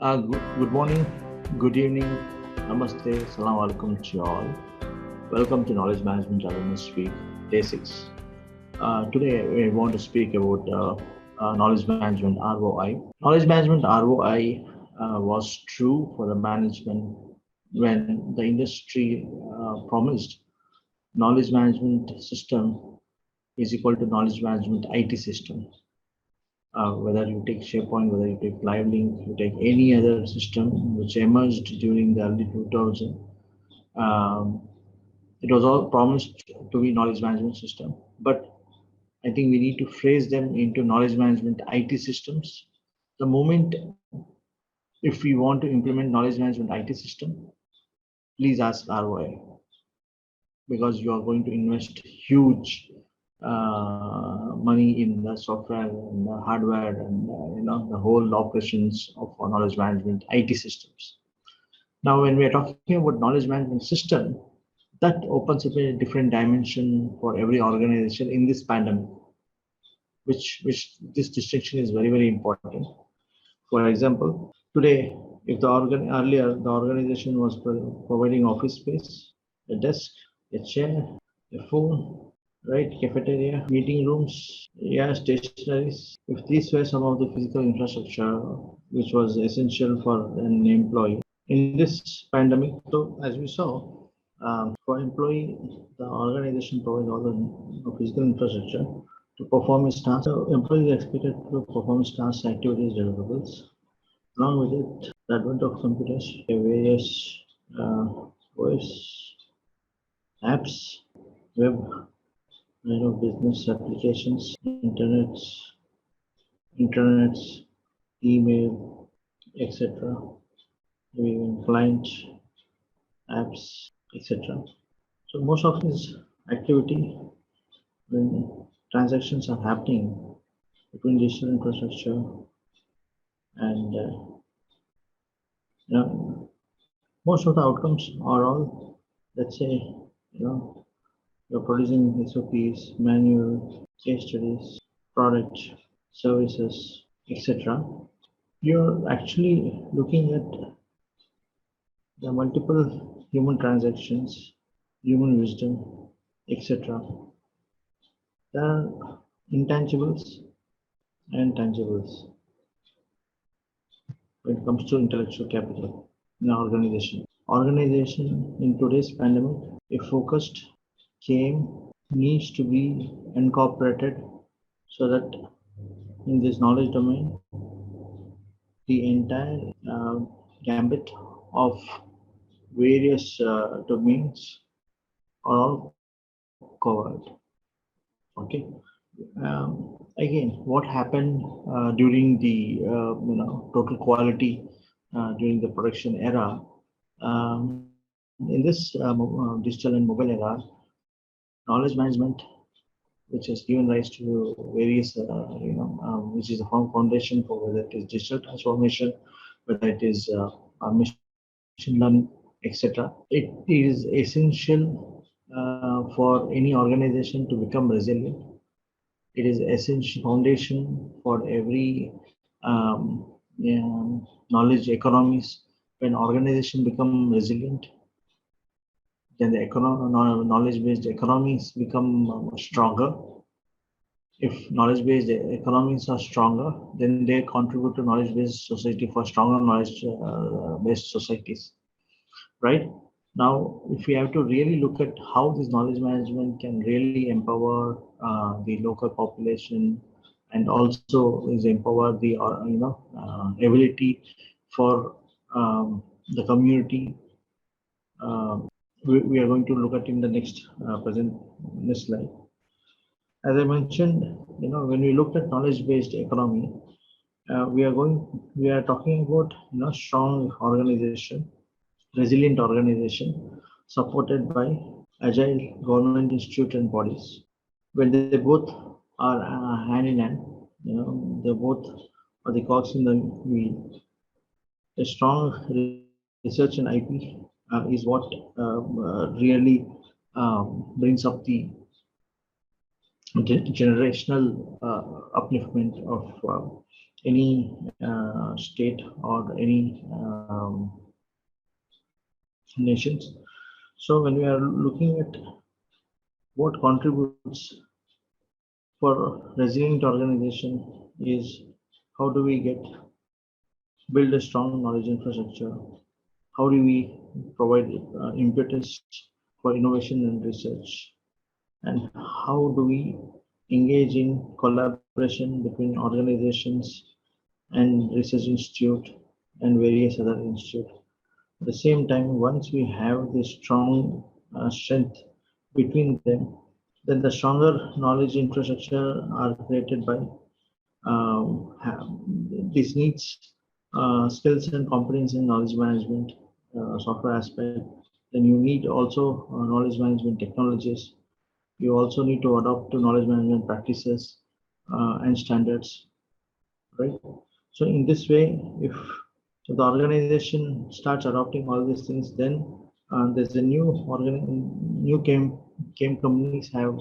Good morning, good evening, namaste, salam alaikum to you all. Welcome to Knowledge Management Awareness Week, Day 6. Today, we want to speak about Knowledge Management ROI. Knowledge Management ROI was true for the management when the industry promised knowledge management system is equal to knowledge management IT system. Whether you take SharePoint, whether you take LiveLink, you take any other system which emerged during the early 2000, um, it was all promised to be knowledge management system. But I think we need to phrase them into knowledge management IT systems. The moment, if we want to implement knowledge management IT system, please ask ROI, because you are going to invest huge money in the software and the hardware and the whole operations of our knowledge management IT systems. Now, when we are talking about knowledge management system, that opens up a different dimension for every organization in this pandemic, which this distinction is very important. For example, today, if earlier the organization was providing office space, a desk, a chair, a phone, right, cafeteria, meeting rooms, yeah, stationaries. If these were some of the physical infrastructure which was essential for an employee in this pandemic, so as we saw, for employee, the organization provides all the physical infrastructure to perform its tasks. So employees are expected to perform its tasks, activities, deliverables. Along with it, the advent of computers, various OS apps, web, business applications, internets, email, etc. Even client apps, etc. So most of this activity, when transactions are happening between digital infrastructure and most of the outcomes are all, let's say, you're producing SOPs, manual, case studies, product, services, etc. You're actually looking at the multiple human transactions, human wisdom, etc. There are intangibles and tangibles when it comes to intellectual capital in an organization. Organization in today's pandemic, if focused, needs to be incorporated so that in this knowledge domain, the entire gambit of various domains are all covered. Okay. Again, what happened during the total quality during the production era? In this digital and mobile era, knowledge management, which has given rise to various, which is a foundation for whether it is digital transformation, whether it is machine learning, etc. It is essential for any organization to become resilient. It is essential foundation for every knowledge economies. When organization become resilient, then the knowledge-based economies become stronger. If knowledge-based economies are stronger, then they contribute to knowledge-based society for stronger knowledge-based societies, right? Now, if we have to really look at how this knowledge management can really empower the local population, and also is empower the ability for the community, we are going to look at in the next next slide. As I mentioned, when we looked at knowledge-based economy, we are talking about strong organization, resilient organization supported by agile government institute and bodies. When they both are hand in hand, they both are the cogs in the wheel. A strong research and IP is what really brings up the generational upliftment of any state or any nations. So when we are looking at what contributes for resilient organization is how do we build a strong knowledge infrastructure? How do we provide impetus for innovation and research? And how do we engage in collaboration between organizations and research institute and various other institutes? At the same time, once we have this strong strength between them, then the stronger knowledge infrastructure are created by this needs skills and competence in knowledge management software aspect. Then you need also knowledge management technologies. You also need to adopt to knowledge management practices and standards, right? So in this way, if the organization starts adopting all these things, then there's a new game companies have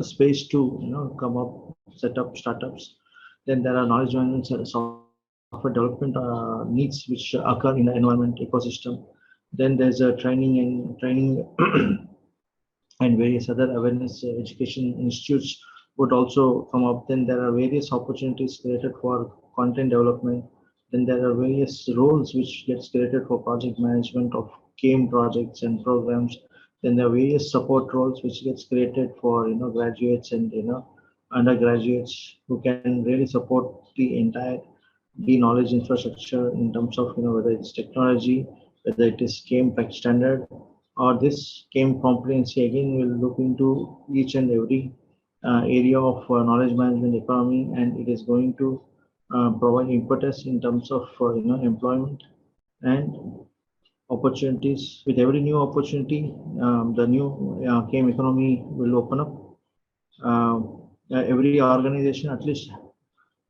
space to come up, set up startups. Then there are knowledge management software development needs which occur in the environment ecosystem. Then there's a training and various other awareness education institutes would also come up. Then there are various opportunities created for content development. Then there are various roles which gets created for project management of game projects and programs. Then there are various support roles which gets created for graduates and undergraduates who can really support the knowledge infrastructure in terms of whether it's technology, whether it is game standard, or this game competency. Again, will look into each and every area of knowledge management economy, and it is going to provide impetus in terms of employment and opportunities. With every new opportunity, the new game economy will open up. Every organization, at least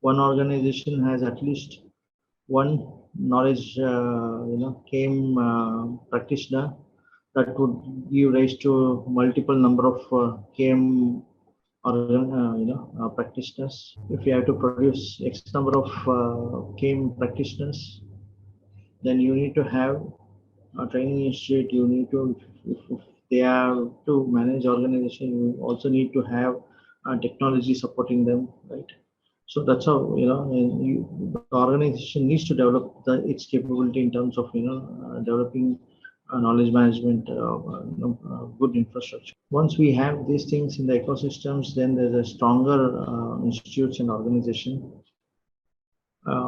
one organization, has at least one knowledge game practitioner that would give rise to multiple number of game practitioners. If you have to produce X number of game practitioners, then you need to have a training institute. You need to, if they have to manage organization, you also need to have technology supporting them, right? So that's how the organization needs to develop its capability in terms of developing knowledge management, good infrastructure. Once we have these things in the ecosystems, then there's a stronger institutes and organization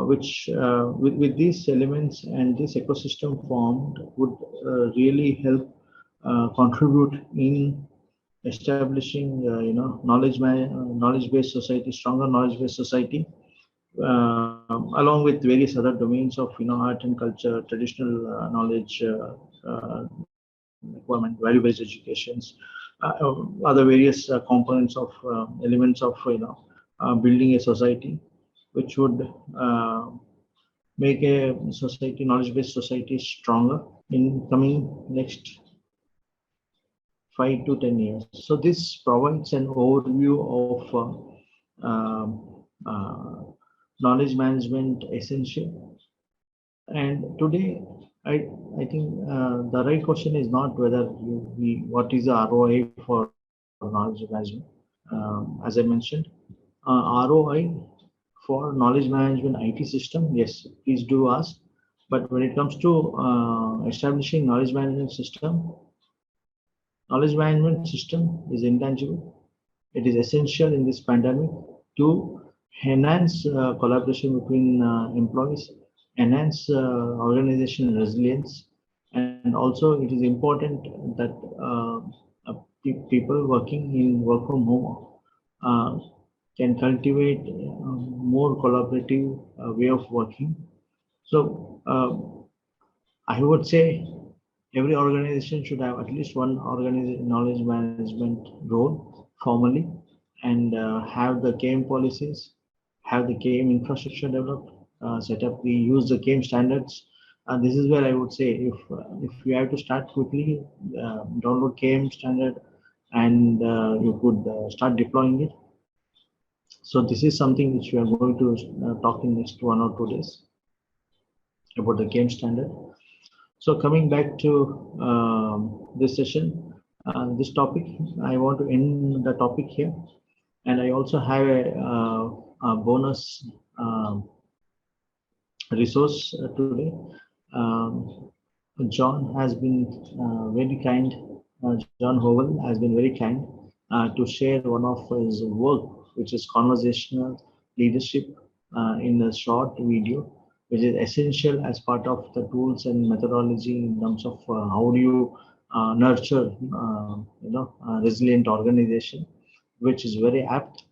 which with these elements and this ecosystem formed would really help contribute in establishing knowledge-based society, stronger knowledge-based society, along with various other domains of art and culture, traditional knowledge requirement, value-based educations, other various components of elements of building a society, which would make a society, knowledge-based society, stronger in coming next 5 to 10 years. So this provides an overview of knowledge management essential. And today, I think the right question is not whether what is the ROI for knowledge management. As I mentioned, ROI for knowledge management IT system, yes, please do ask. But when it comes to establishing knowledge management system is intangible. It is essential in this pandemic to enhance collaboration between employees, enhance organizational resilience, and also it is important that people working in work from home can cultivate more collaborative way of working. So I would say every organization should have at least one knowledge management role formally, and have the game policies, have the game infrastructure developed, set up the use the game standards. And this is where I would say if you have to start quickly, download game standard, and you could start deploying it. So this is something which we are going to talk in next 1 or 2 days about the game standard. So coming back to this session, this topic, I want to end the topic here. And I also have a bonus resource today. Um, John has been very kind. John Howell has been very kind to share one of his work, which is conversational leadership in a short video, which is essential as part of the tools and methodology in terms of how do you nurture, resilient organization, which is very apt.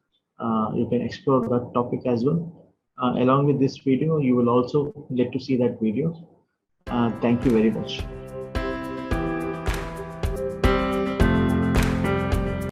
You can explore that topic as well. Along with this video, you will also get to see that video. Thank you very much.